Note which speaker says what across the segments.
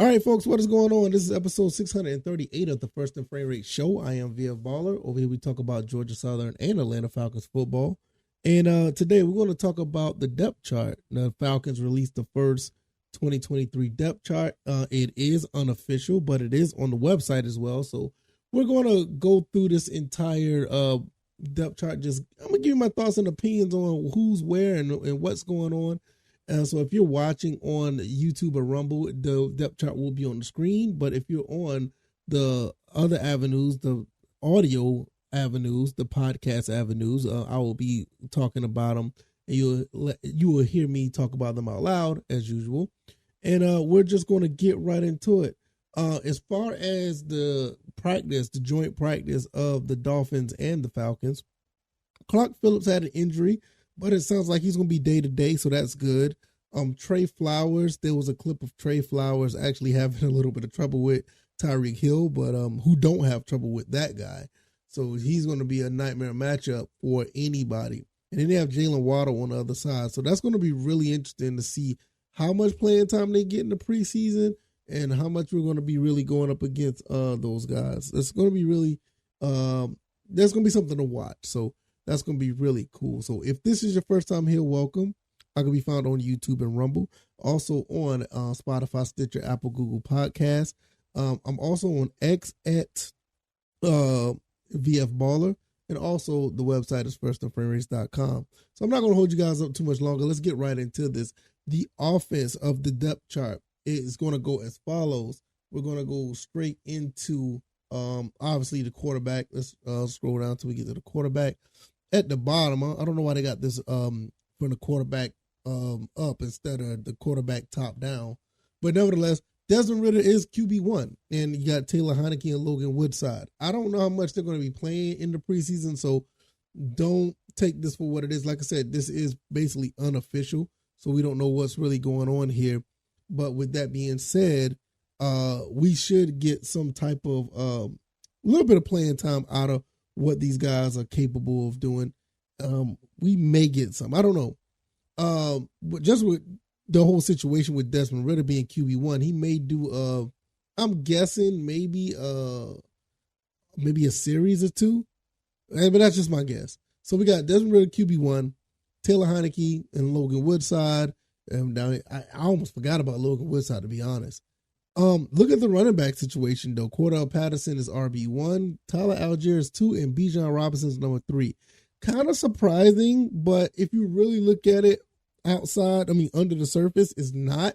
Speaker 1: All right, folks, what is going on? This is episode 638 of the First and Frame Rate Show. I am VF Baller. Over here, we talk about Georgia Southern and Atlanta Falcons football. And today, we're going to talk about the depth chart. The Falcons released the first 2023 depth chart. It is unofficial, but it is on the website as well. So we're going to go through this entire depth chart. I'm going to give you my thoughts and opinions on who's where and what's going on. So if you're watching on YouTube or Rumble, the depth chart will be on the screen. But if you're on the other avenues, the audio avenues, the podcast avenues, I will be talking about them, and you will hear me talk about them out loud as usual. And we're just going to get right into it. As far as the joint practice of the Dolphins and the Falcons, Clark Phillips had an injury, but it sounds like he's going to be day-to-day, so that's good. Trey Flowers, there was a clip of Trey Flowers actually having a little bit of trouble with Tyreek Hill, but who don't have trouble with that guy. So he's going to be a nightmare matchup for anybody. And then they have Jalen Waddle on the other side. So that's going to be really interesting to see how much playing time they get in the preseason and how much we're going to be really going up against those guys. It's going to be really, there's going to be something to watch. So that's going to be really cool. So if this is your first time here, welcome. I can be found on YouTube and Rumble. Also on Spotify, Stitcher, Apple, Google Podcasts. I'm also on X at VF Baller. And also the website is firstandframerates.com. So I'm not going to hold you guys up too much longer. Let's get right into this. The offense of the depth chart is going to go as follows. We're going to go straight into obviously the quarterback. Let's scroll down until we get to the quarterback. At the bottom, I don't know why they got this from the quarterback up instead of the quarterback top down. But nevertheless, Desmond Ridder is QB1. And you got Taylor Heineke and Logan Woodside. I don't know how much they're going to be playing in the preseason, so don't take this for what it is. Like I said, this is basically unofficial, so we don't know what's really going on here. But with that being said, we should get some type of little bit of playing time out of what these guys are capable of doing. We may get some. I don't know. But just with the whole situation with Desmond Ridder being QB1, he may do I'm guessing maybe a series or two. But that's just my guess. So we got Desmond Ridder QB1, Taylor Heineke, and Logan Woodside. I almost forgot about Logan Woodside, to be honest. Look at the running back situation, though. Cordell Patterson is RB1, Tyler Algier is 2, and Bijan Robinson is number 3. Kind of surprising, but if you really look at it under the surface, it's not.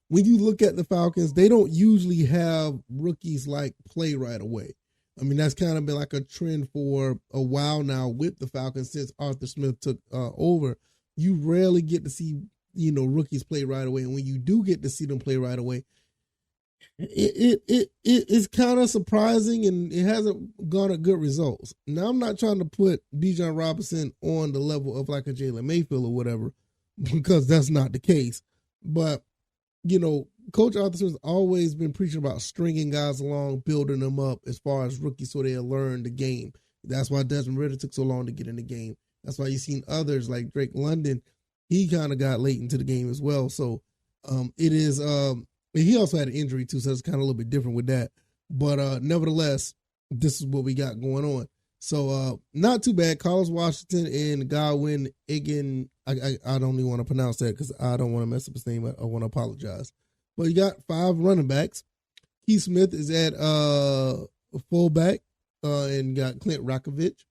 Speaker 1: When you look at the Falcons, they don't usually have rookies like play right away. I mean, that's kind of been like a trend for a while now with the Falcons since Arthur Smith took over. You rarely get to see, rookies play right away. And when you do get to see them play right away, it's kind of surprising, and it hasn't garnered good results. Now, I'm not trying to put Bijan Robinson on the level of like a Jalen Mayfield or whatever, because that's not the case. But, Coach Arthur Smith's always been preaching about stringing guys along, building them up as far as rookies so they'll learn the game. That's why Desmond Ridder took so long to get in the game. That's why you've seen others like Drake London. He kind of got late into the game as well. So it is he also had an injury too, so it's kind of a little bit different with that. But nevertheless, this is what we got going on. So not too bad. Carlos Washington and Godwin Egan. I don't even want to pronounce that because I don't want to mess up his name. I want to apologize. But you got 5 running backs. Keith Smith is at fullback and got Clint Rakovich.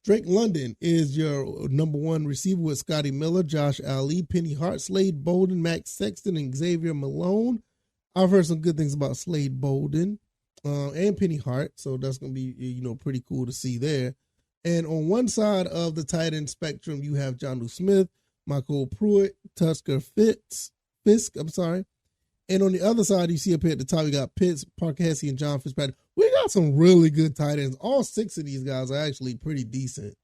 Speaker 1: Drake London is your number 1 receiver with Scotty Miller, Josh Ali, Penny Hart, Slade Bolden, Max Sexton, and Xavier Malone. I've heard some good things about Slade Bolden and Penny Hart, so that's going to be pretty cool to see there. And on one side of the tight end spectrum, you have Jonnu Smith, Michael Pruitt, Tusker Fisk. And on the other side, you see up here at the top, you got Pitts, Parker Hesse, and John Fitzpatrick. We got some really good tight ends. All 6 of these guys are actually pretty decent.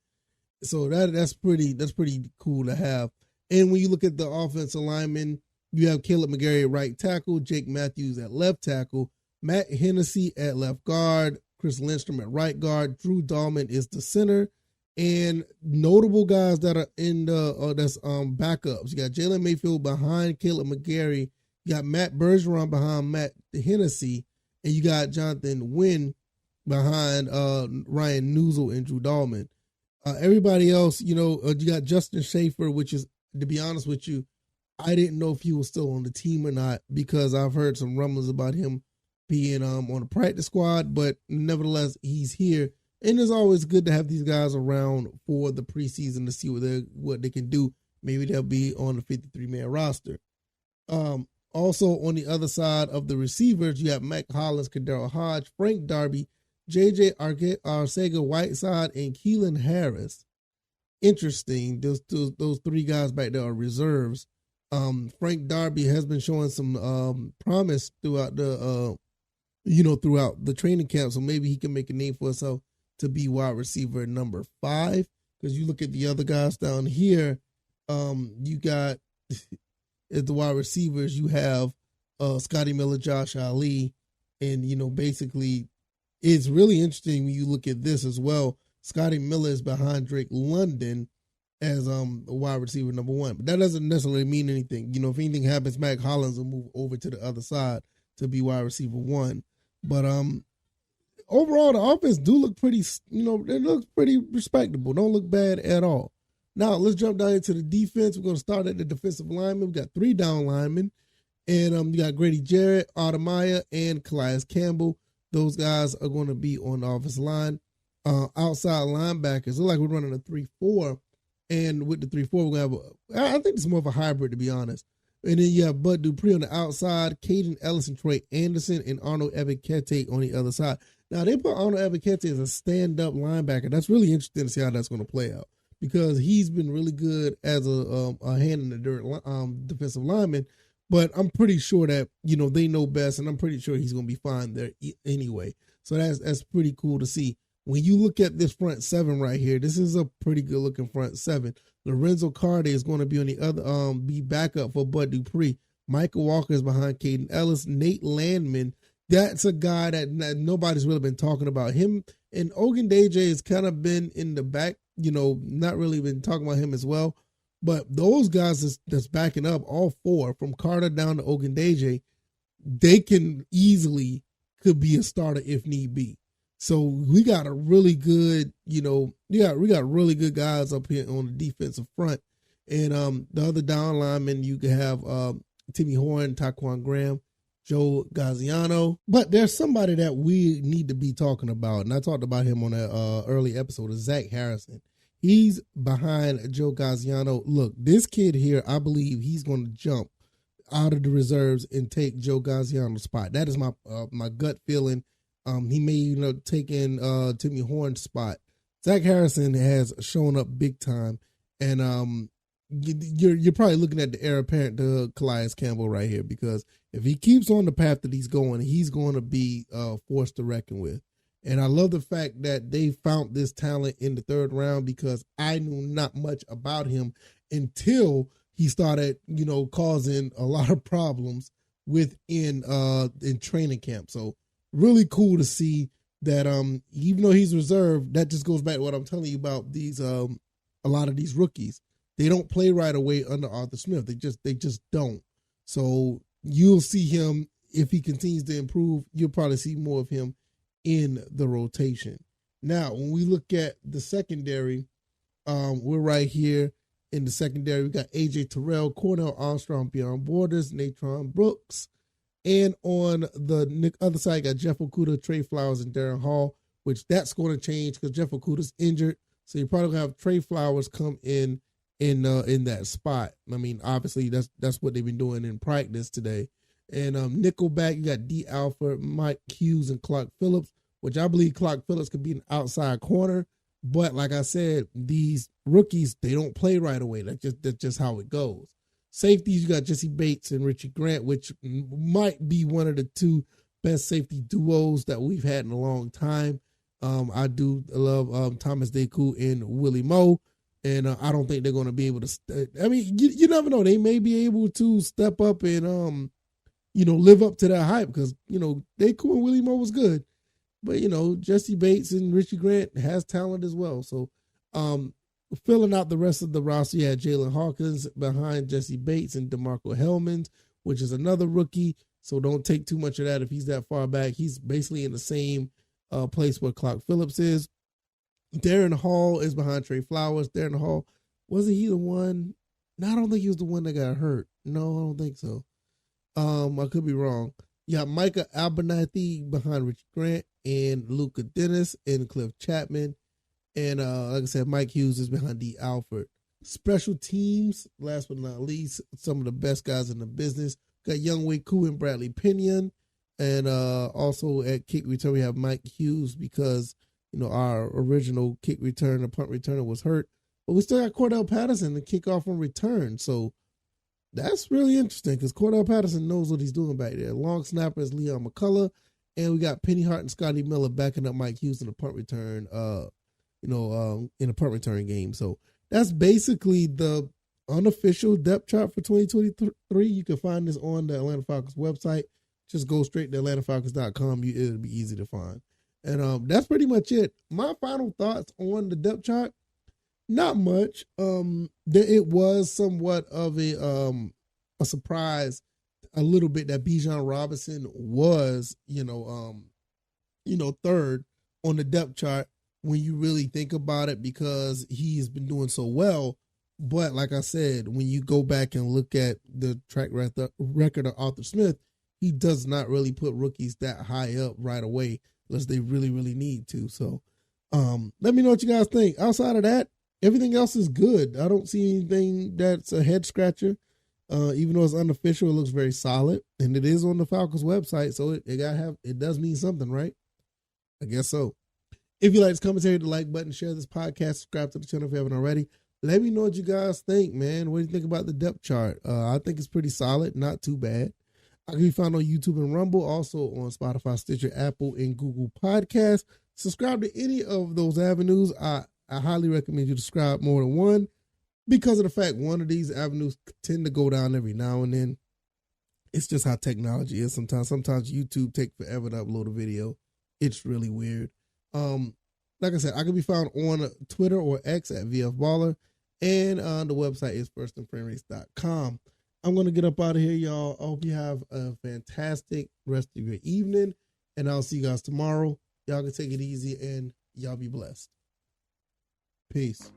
Speaker 1: So that's pretty cool to have. And when you look at the offensive linemen, you have Caleb McGarry at right tackle, Jake Matthews at left tackle, Matt Hennessy at left guard, Chris Lindstrom at right guard, Drew Dahlman is the center, and notable guys that are in the that's backups. You got Jalen Mayfield behind Caleb McGarry You got Matt Bergeron behind Matt Hennessy, and you got Jonathan Wynn behind Ryan Nuzzel and Drew Dahlman. Everybody else, you got Justin Schaefer, which is, to be honest with you, I didn't know if he was still on the team or not because I've heard some rumblings about him being on the practice squad, but nevertheless, he's here. And it's always good to have these guys around for the preseason to see what they can do. Maybe they'll be on the 53-man roster. Also, on the other side of the receivers, you have Mac Hollins, Kadero Hodge, Frank Darby, J.J. Arcega-Whiteside, and Keelan Harris. Interesting. Those three guys back there are reserves. Frank Darby has been showing some promise throughout the training camp, so maybe he can make a name for himself to be wide receiver number 5. Because you look at the other guys down here, you got at the wide receivers, you have Scotty Miller, Josh Ali, and basically it's really interesting when you look at this as well. Scotty Miller is behind Drake London as a wide receiver number 1, but that doesn't necessarily mean anything. If anything happens, Mac Hollins will move over to the other side to be wide receiver 1. But overall, the offense do look pretty. It looks pretty respectable. Don't look bad at all. Now let's jump down into the defense. We're going to start at the defensive lineman. We got 3 down linemen, and you got Grady Jarrett, Adamaya, and Calais Campbell. Those guys are going to be on the offensive line. Outside linebackers, look like we're running a 3-4, and with the 3-4, we're going to have I think it's more of a hybrid, to be honest. And then you have Bud Dupree on the outside, Caden Ellis and Troy Anderson, and Arnold Ebiketie on the other side. Now, they put Arnold Ebiketie as a stand-up linebacker. That's really interesting to see how that's going to play out because he's been really good as a hand in the dirt defensive lineman. But I'm pretty sure that, they know best, and I'm pretty sure he's going to be fine there anyway. So that's pretty cool to see. When you look at this front 7 right here, this is a pretty good-looking front 7. Lorenzo Carde is going to be on the other, be backup for Bud Dupree. Michael Walker is behind Caden Ellis. Nate Landman, that's a guy that nobody's really been talking about. Him and Ogundeji has kind of been in the back, not really been talking about him as well. But those guys that's backing up, all 4, from Carter down to Ogundeji, they could be a starter if need be. So we got a really good, we got really good guys up here on the defensive front. And the other down linemen, you can have Timmy Horn, Taquan Graham, Joe Gaziano. But there's somebody that we need to be talking about, and I talked about him on an early episode, of Zach Harrison. He's behind Joe Gaziano. Look, this kid here, I believe he's going to jump out of the reserves and take Joe Gaziano's spot. That is my gut feeling. He may, take in Timmy Horn's spot. Zach Harrison has shown up big time, and you're probably looking at the heir apparent to Calais Campbell right here, because if he keeps on the path that he's going to be forced to reckon with. And I love the fact that they found this talent in the 3rd round, because I knew not much about him until he started, causing a lot of problems in training camp. So really cool to see that even though he's reserved, that just goes back to what I'm telling you about these a lot of these rookies. They don't play right away under Arthur Smith. They just don't. So you'll see him, if he continues to improve, you'll probably see more of him in the rotation. Now, when we look at the secondary, we're right here in the secondary. We got AJ Terrell, Cornell Armstrong, Beyond Borders, Natron Brooks. And on the other side, got Jeff Okuda, Trey Flowers, and Darren Hall, which that's going to change because Jeff Okuda's injured. So you're probably going to have Trey Flowers come in that spot. I mean, obviously, that's what they've been doing in practice today. And nickelback, you got D. Alford, Mike Hughes, and Clark Phillips, which I believe Clark Phillips could be an outside corner. But like I said, these rookies, they don't play right away. That's just how it goes. Safeties, you got Jesse Bates and Richie Grant, which might be one of the 2 best safety duos that we've had in a long time. I do love Thomas Deku and Willie Moe, and I don't think they're going to be able to. You never know. They may be able to step up and live up to that hype, because Deku and Willie Moe was good, but Jesse Bates and Richie Grant has talent as well. So filling out the rest of the roster, you had Jalen Hawkins behind Jesse Bates and DeMarco Hellman, which is another rookie. So don't take too much of that if he's that far back. He's basically in the same place where Clark Phillips is. Darren Hall is behind Trey Flowers. Darren Hall, wasn't he the one? No, I don't think he was the one that got hurt. No, I don't think so. I could be wrong. You got Micah Abernathy behind Richie Grant and Luka Dennis and Cliff Chapman. And like I said, Mike Hughes is behind D. Alford. Special teams, last but not least, some of the best guys in the business. Got Younghoe Koo and Bradley Pinion. And also at kick return, we have Mike Hughes because, our original kick return, punt returner was hurt. But we still got Cordell Patterson to kick off on return. So that's really interesting because Cordell Patterson knows what he's doing back there. Long snapper is Leon McCullough. And we got Penny Hart and Scotty Miller backing up Mike Hughes in the punt return, in a punt return game. So that's basically the unofficial depth chart for 2023. You can find this on the Atlanta Falcons website. Just go straight to AtlantaFalcons.com. It'll be easy to find. And that's pretty much it. My final thoughts on the depth chart, not much. It was somewhat of a surprise a little bit that Bijan Robinson was, third on the depth chart when you really think about it because he's been doing so well. But like I said, when you go back and look at the track record of Arthur Smith, he does not really put rookies that high up right away unless they really, really need to. So let me know what you guys think. Outside of that, everything else is good. I don't see anything that's a head scratcher. Even though it's unofficial, it looks very solid. And it is on the Falcons website, so it does mean something, right? I guess so. If you like this commentary, the like button, share this podcast, subscribe to the channel if you haven't already. Let me know what you guys think, man. What do you think about the depth chart? I think it's pretty solid, not too bad. I can be found on YouTube and Rumble, also on Spotify, Stitcher, Apple, and Google Podcasts. Subscribe to any of those avenues. I highly recommend you subscribe more than one because of the fact one of these avenues tend to go down every now and then. It's just how technology is sometimes. Sometimes YouTube takes forever to upload a video. It's really weird. Like I said, I can be found on Twitter or X at VFBaller, and the website is firstandframerates.com. I'm going to get up out of here, y'all. I hope you have a fantastic rest of your evening, and I'll see you guys tomorrow. Y'all can take it easy, and y'all be blessed. Peace.